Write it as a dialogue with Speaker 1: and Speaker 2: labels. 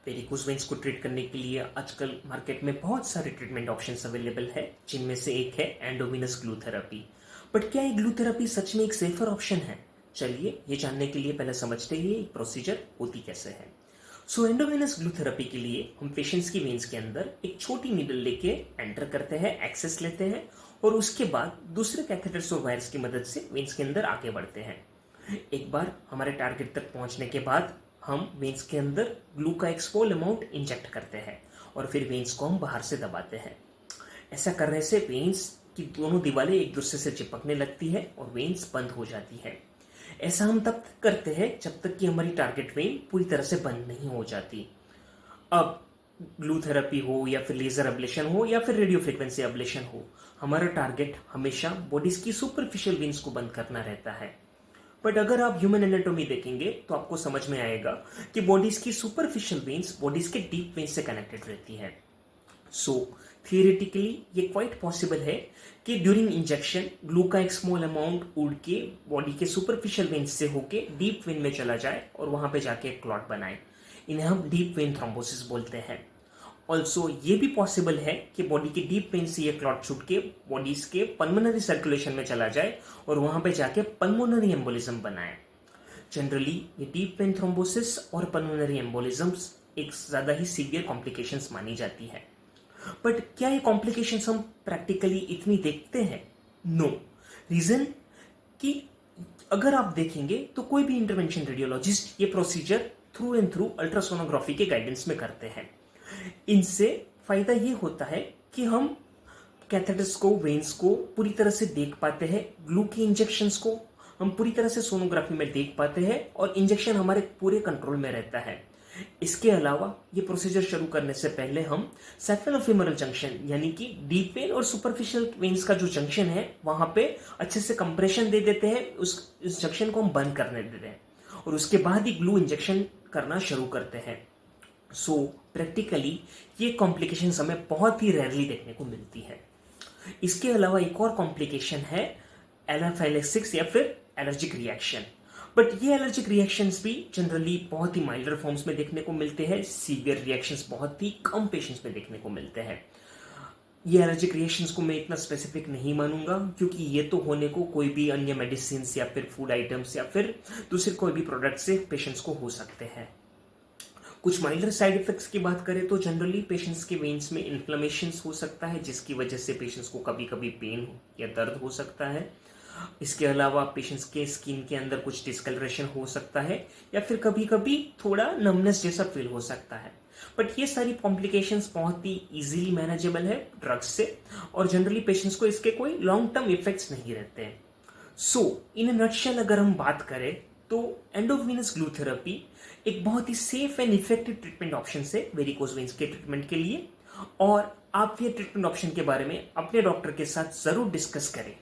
Speaker 1: Varicose veins को treat करने के लिए आजकल मार्केट में बहुत सारे ट्रीटमेंट ऑप्शंस अवेलेबल है, जिनमें से एक है एंडोवेनस ग्लू थेरेपी। बट क्या ये ग्लू थेरेपी सच में एक सेफर ऑप्शन है? चलिए ये जानने के लिए पहले समझते हैं ये प्रोसीजर होती कैसे है। एंडोवेनस ग्लू थेरेपी के लिए हम पेशेंट्स की वेन्स के अंदर एक छोटी नीडल लेके एंटर करते हैं, एक्सेस लेते हैं और उसके बाद दूसरे कैथेटर्स और वायर्स की मदद से वेन्स के अंदर आगे बढ़ते हैं। एक बार हमारे टारगेट तक पहुंचने के बाद हम वेन्स के अंदर ग्लू का एक स्मॉल अमाउंट इंजेक्ट करते हैं और फिर वेन्स को हम बाहर से दबाते हैं। ऐसा करने से वेन्स की दोनों दीवारें एक दूसरे से चिपकने लगती है और वेन्स बंद हो जाती है। ऐसा हम तब तक करते हैं जब तक कि हमारी टारगेट वेन पूरी तरह से बंद नहीं हो जाती। अब ग्लू थेरेपी हो या फिर लेजर एब्लेशन हो या फिर रेडियो फ्रिक्वेंसी एब्लेशन हो, हमारा टारगेट हमेशा बॉडीज की सुपरफिशियल वेन्स को बंद करना रहता है। बट अगर आप ह्यूमन एनाटॉमी देखेंगे तो आपको समझ में आएगा कि बॉडीज की सुपरफिशियल वेन्स बॉडीज के डीप वेन्स से कनेक्टेड रहती है। थियोरेटिकली ये क्वाइट पॉसिबल है कि ड्यूरिंग इंजेक्शन ग्लू का एक स्मॉल अमाउंट उड़ के बॉडी के सुपरफिशियल वेन्स से होके डीप वेन में चला जाए और वहां पे जाके एक क्लॉट बनाए। इन्हें हम डीप वेन थ्रोम्बोसिस बोलते हैं। ऑल्सो ये भी पॉसिबल है कि बॉडी के डीप वेन से ये क्लॉट छूट के बॉडीज के पल्मोनरी सर्कुलेशन में चला जाए और वहां पे जाके पल्मोनरी एम्बोलिज्म बनाए। जनरली ये डीप वेन थ्रोम्बोसिस और पल्मोनरी एम्बोलिज्म्स एक ज्यादा ही सीवियर कॉम्प्लिकेशंस मानी जाती है। बट क्या ये कॉम्प्लिकेशंस हम प्रैक्टिकली इतनी देखते हैं? नो। रीजन कि अगर आप देखेंगे तो कोई भी इंटरवेंशन रेडियोलॉजिस्ट ये procedure through and through ultrasonography के गाइडेंस में करते हैं। इनसे फायदा ये होता है कि हम कैथेटर्स को, वेन्स को पूरी तरह से देख पाते हैं, ग्लू के इंजेक्शंस को हम पूरी तरह से सोनोग्राफी में देख पाते हैं और इंजेक्शन हमारे पूरे कंट्रोल में रहता है। इसके अलावा ये प्रोसीजर शुरू करने से पहले हम सेफेलोफेमोरल जंक्शन यानी कि डीप वेन और सुपरफिशियल वेन्स का जो जंक्शन है वहां पे अच्छे से कंप्रेशन दे देते हैं, इस जंक्शन को हम बंद करने देते हैं और उसके बाद ही ग्लू इंजेक्शन करना शुरू करते हैं। प्रैक्टिकली ये कॉम्प्लिकेशन हमें बहुत ही रेयरली देखने को मिलती है। इसके अलावा एक और कॉम्प्लिकेशन है एनाफाइलेक्सिस या फिर एलर्जिक रिएक्शन। बट ये एलर्जिक रिएक्शंस भी जनरली बहुत ही माइल्डर फॉर्म्स में देखने को मिलते हैं। सीवियर रिएक्शंस बहुत ही कम पेशेंट्स में देखने को मिलते हैं। ये एलर्जिक रिएक्शंस को मैं इतना स्पेसिफिक नहीं मानूंगा क्योंकि ये तो होने को कोई भी अन्य मेडिसिन या फिर फूड आइटम्स या फिर दूसरे कोई भी प्रोडक्ट से पेशेंट्स को हो सकते हैं। कुछ माइल्डर साइड इफेक्ट्स की बात करें तो जनरली पेशेंट्स के वेन्स में इन्फ्लेमेशन हो सकता है, जिसकी वजह से पेशेंट्स को कभी कभी पेन या दर्द हो सकता है। इसके अलावा पेशेंट्स के स्किन के अंदर कुछ डिस्कलरेशन हो सकता है या फिर कभी कभी थोड़ा नमनेस जैसा फील हो सकता है। बट ये सारी कॉम्प्लिकेशंस बहुत ही इजीली मैनेजेबल है ड्रग्स से और जनरली पेशेंट्स को इसके कोई लॉन्ग टर्म इफेक्ट्स नहीं रहते हैं। इन अ नटशेल अगर हम बात करें तो एंडोवेनस ग्लू थेरेपी एक बहुत ही safe and effective treatment option है वेरिकोज वेन्स के ट्रीटमेंट के लिए। और आप ये ट्रीटमेंट ऑप्शन के बारे में अपने डॉक्टर के साथ जरूर डिस्कस करें।